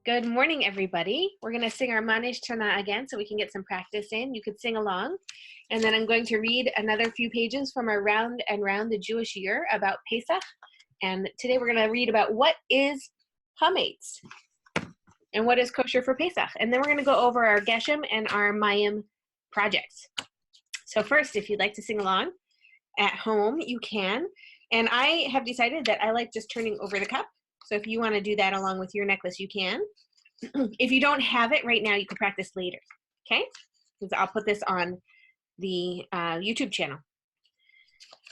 Good morning, everybody. We're going to sing our Manish Tana again so we can get some practice in. You could sing along. And then I'm going to read another few pages from our Round and Round the Jewish Year about Pesach. And today we're going to read about what is chametz and what is kosher for Pesach. And then we're going to go over our Geshem and our Mayim projects. So first, if you'd like to sing along at home, you can. And I have decided that I like just turning over the cup. So if you want to do that along with your necklace, you can. If you don't have it right now, you can practice later, okay? Because I'll put this on the YouTube channel.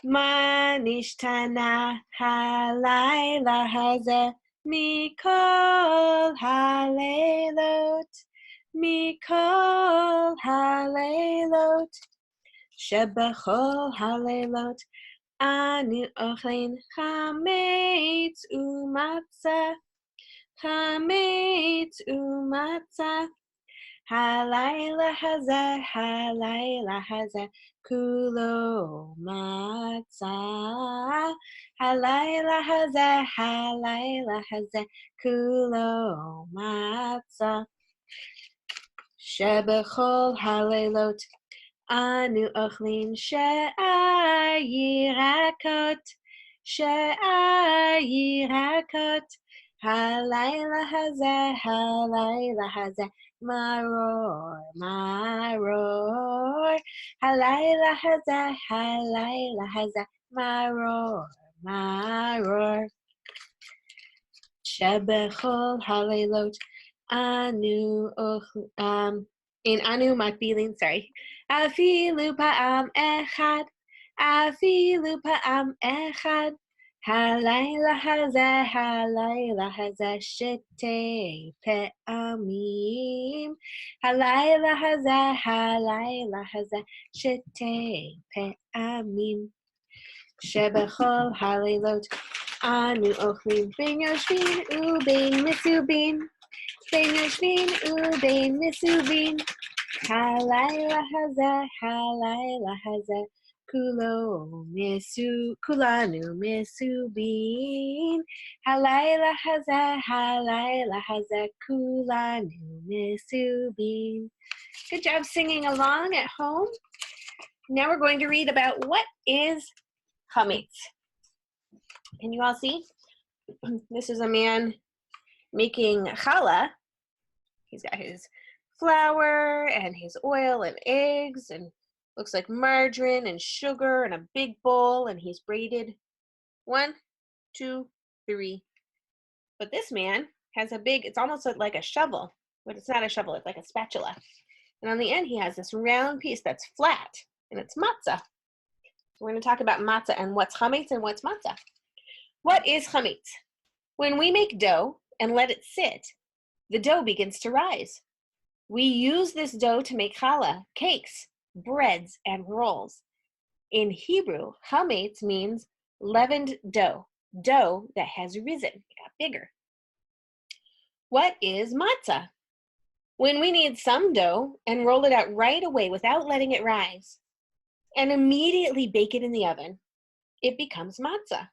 Ma nishtana halayla hazeh mikol haleilot shebechol haleilot Anu ochlin chametz umatzah, halayla hazeh, kulo matzah, halayla hazeh, kulo matzah, shebechol haleilot Anu ochlin she'ayirakot, halayla hazeh, maror, halayla hazeh, maror, shebechol haleilot, anu in anu makbilin, afilu pa'am echad, halayla hazeh, shetei pe'amim, halayla hazeh, shetei pe'amim, shebechol haleilot, anu ochlim ben yoshvin ubein misubin, halayla hazeh, kulanu misubin, halayla hazeh, kulanu misubin. Good job singing along at home. Now we're going to read about what is chametz. Can you all see? This is a man making challah. He's got his flour and his oil and eggs and looks like margarine and sugar and a big bowl, and he's braided 1, 2, 3. But this man has a big, it's almost like a shovel, but it's not a shovel, it's like a spatula. And on the end he has this round piece that's flat, and it's matzah. So we're going to talk about matzah and what's chametz and what's matzah. What is chametz? When we make dough and let it sit, the dough begins to rise. We use this dough to make challah, cakes, breads, and rolls. In Hebrew, chametz means leavened dough, dough that has risen, it got bigger. What is matzah? When we knead some dough and roll it out right away without letting it rise, and immediately bake it in the oven, it becomes matzah.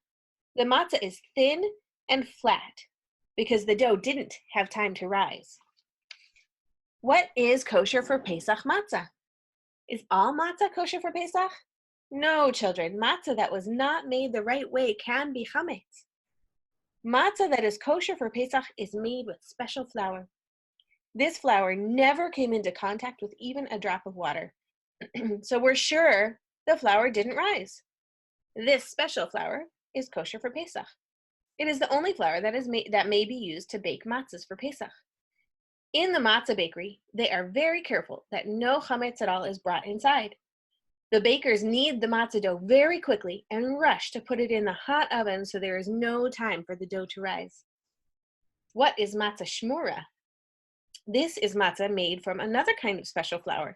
The matzah is thin and flat because the dough didn't have time to rise. What is kosher for Pesach matzah? Is all matzah kosher for Pesach? No, children. Matzah that was not made the right way can be chametz. Matzah that is kosher for Pesach is made with special flour. This flour never came into contact with even a drop of water. So we're sure the flour didn't rise. This special flour is kosher for Pesach. It is the only flour that may be used to bake matzahs for Pesach. In the matzah bakery, they are very careful that no chametz at all is brought inside. The bakers knead the matzah dough very quickly and rush to put it in the hot oven so there is no time for the dough to rise. What is matzah shmura? This is matzah made from another kind of special flour.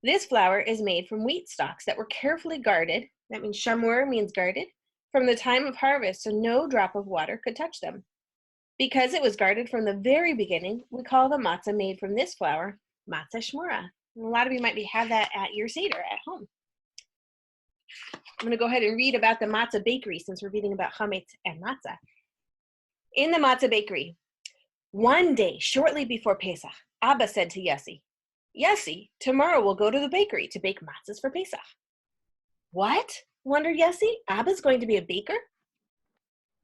This flour is made from wheat stalks that were carefully guarded, that means shamur means guarded, from the time of harvest so no drop of water could touch them. Because it was guarded from the very beginning, we call the matzah made from this flour matzah shmura. And a lot of you might have that at your Seder at home. I'm going to go ahead and read about the matzah bakery since we're reading about chametz and matzah. In the matzah bakery, One day, shortly before Pesach, Abba said to Yossi, Yossi, tomorrow we'll go to the bakery to bake matzahs for Pesach. What? Wondered Yossi. Abba's going to be a baker?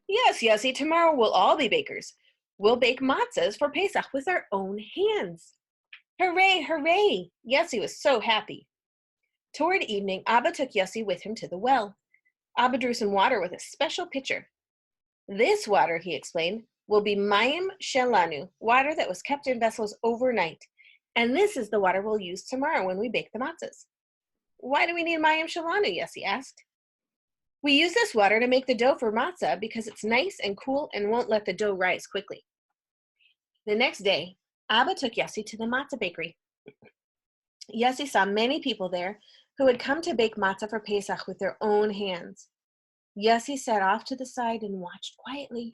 Yes, Yossi, tomorrow we'll all be bakers. We'll bake matzahs for Pesach with our own hands. Hooray, hooray! Yossi was so happy. Toward evening, Abba took Yossi with him to the well. Abba drew some water with a special pitcher. This water, he explained, will be mayim shelanu, water that was kept in vessels overnight. And this is the water we'll use tomorrow when we bake the matzahs. Why do we need mayim shelanu? Yossi asked. We use this water to make the dough for matzah because it's nice and cool and won't let the dough rise quickly. The next day, Abba took Yossi to the matzah bakery. Yossi saw many people there who had come to bake matzah for Pesach with their own hands. Yossi sat off to the side and watched quietly.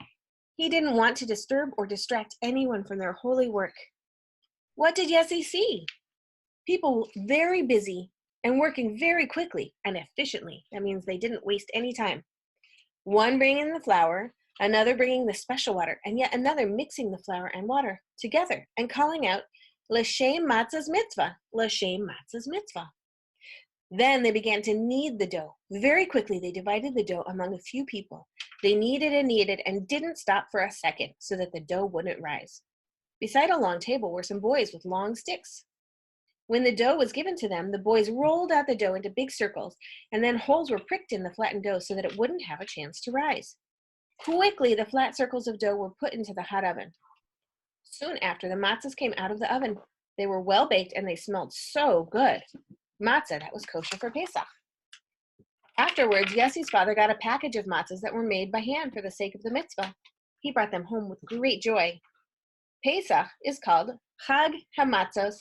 He didn't want to disturb or distract anyone from their holy work. What did Yossi see? People very busy and working very quickly and efficiently. That means they didn't waste any time. One bringing the flour, another bringing the special water, and yet another mixing the flour and water together and calling out, L'shem matzah's mitzvah, L'shem matzah's mitzvah. Then they began to knead the dough. Very quickly, they divided the dough among a few people. They kneaded and didn't stop for a second so that the dough wouldn't rise. Beside a long table were some boys with long sticks. When the dough was given to them, the boys rolled out the dough into big circles, and then holes were pricked in the flattened dough so that it wouldn't have a chance to rise. Quickly, the flat circles of dough were put into the hot oven. Soon after, the matzahs came out of the oven. They were well baked, and they smelled so good. Matzah that was kosher for Pesach. Afterwards, Yossi's father got a package of matzahs that were made by hand for the sake of the mitzvah. He brought them home with great joy. Pesach is called Chag HaMatzos.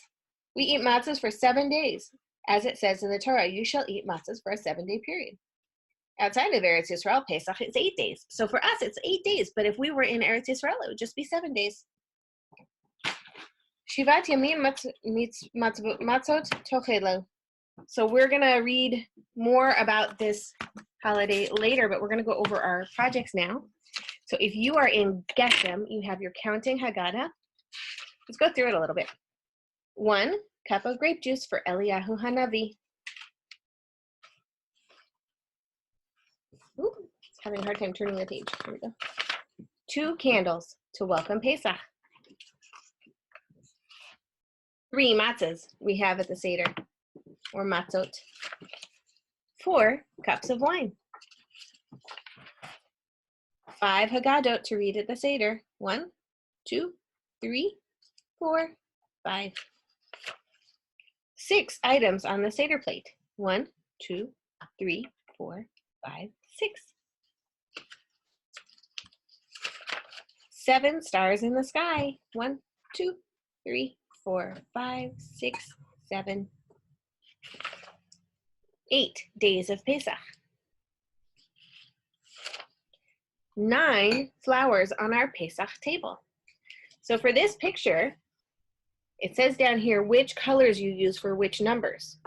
We eat matzahs for 7 days. As it says in the Torah, you shall eat matzahs for a 7-day period. Outside of Eretz Yisrael, Pesach is 8 days. So for us, it's 8 days. But if we were in Eretz Yisrael, it would just be 7 days. Shivat Yamim Matzot Tehila. So we're going to read more about this holiday later, but we're going to go over our projects now. So if you are in Geshem, you have your counting Haggadah. Let's go through it a little bit. 1 cup of grape juice for Eliyahu Hanavi. Ooh, it's having a hard time turning the page. Here we go. 2 candles to welcome Pesach. 3 matzahs we have at the Seder, or matzot. 4 cups of wine. 5 Haggadot to read at the Seder. 1, 2, 3, 4, 5. 6 items on the Seder plate. 1, 2, 3, 4, 5, 6. 7 stars in the sky. 1, 2, 3, 4, 5, 6, 7. 8 days of Pesach. 9 flowers on our Pesach table. So for this picture, it says down here which colors you use for which numbers.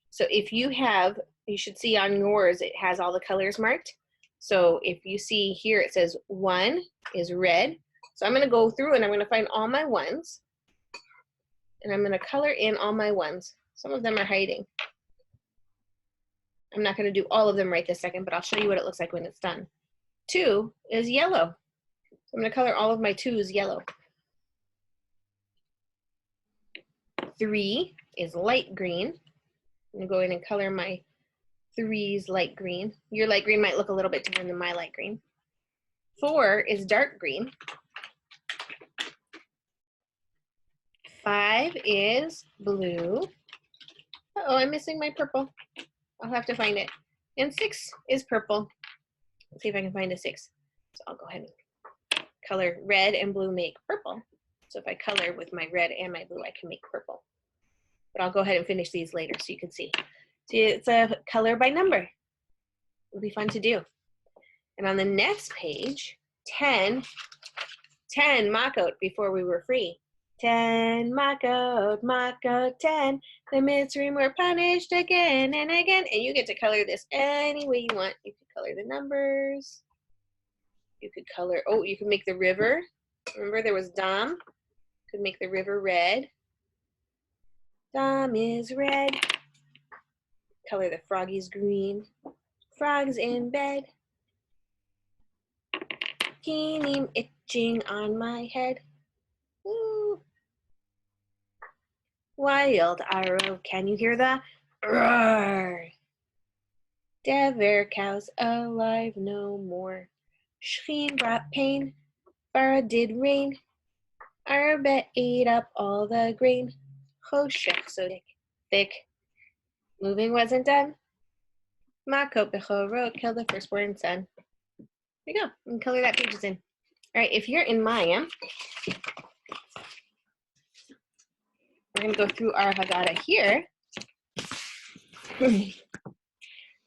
So if you have, you should see on yours, it has all the colors marked. So if you see here, it says 1 is red. So I'm going to go through and I'm going to find all my 1s. And I'm going to color in all my 1s. Some of them are hiding. I'm not going to do all of them right this second, but I'll show you what it looks like when it's done. 2 is yellow. So I'm going to color all of my 2s yellow. 3 is light green. I'm going to go in and color my 3s light green. Your light green might look a little bit different than my light green. 4 is dark green. 5 is blue. Uh-oh, I'm missing my purple. I'll have to find it. And 6 is purple. Let's see if I can find a 6. So I'll go ahead and color red and blue make purple. So if I color with my red and my blue, I can make purple. But I'll go ahead and finish these later so you can see. See, it's a color by number. It'll be fun to do. And on the next page, 10 makot before we were free. 10 makot, 10. The Mitzrayim were punished again and again. And you get to color this any way you want. You could color the numbers. You could color, oh, you can make the river Remember there was Dam, could make the river red. Dam is red. Color the froggies green. Frogs in bed. Keening itching on my head. Woo. Wild arrow, can you hear the roar? Dever cows alive no more. Shcheen brought pain. Bara did rain. Arbe ate up all the grain. Choshech so thick. Moving wasn't done. Makot bechoro killed the firstborn son. There you go. You can color that pages in. All right, if you're in Maya, we're going to go through our Haggadah here.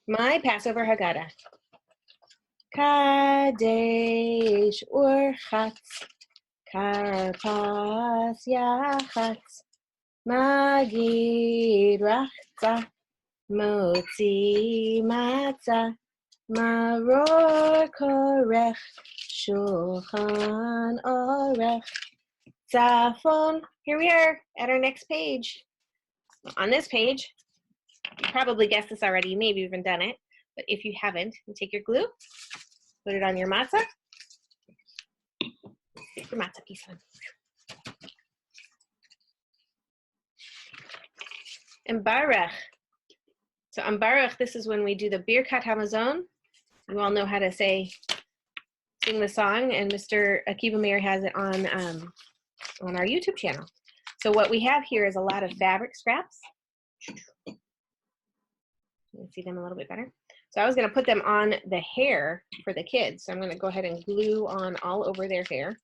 My Passover Haggadah. Kadesh Urchatz Karpas Yachatz Magid Rachza Motzi Matzah Maror Korech Shulchan Orech Zafon. Here we are at our next page. On this page, you probably guessed this already, you maybe even done it, but if you haven't, you take your glue, put it on your matzah. Get your matzah piece on. And Baruch. So on Baruch, this is when we do the Birkat Hamazon. You all know how to sing the song, and Mr. Akiva Meir has it on our YouTube channel. So what we have here is a lot of fabric scraps. You can see them a little bit better. So I was going to put them on the hair for the kids. So I'm going to go ahead and glue on all over their hair,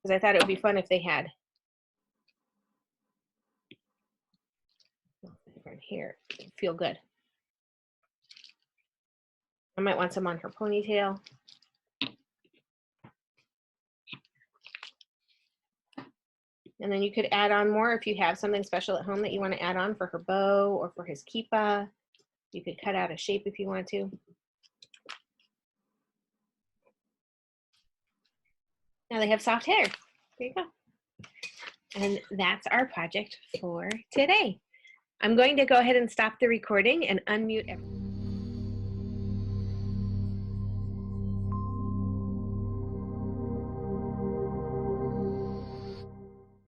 because I thought it would be fun if they had different hair. Feel good. I might want some on her ponytail. And then you could add on more if you have something special at home that you want to add on for her bow or for his kippah. You could cut out a shape if you want to. Now they have soft hair. There you go. And that's our project for today. I'm going to go ahead and stop the recording and unmute everyone.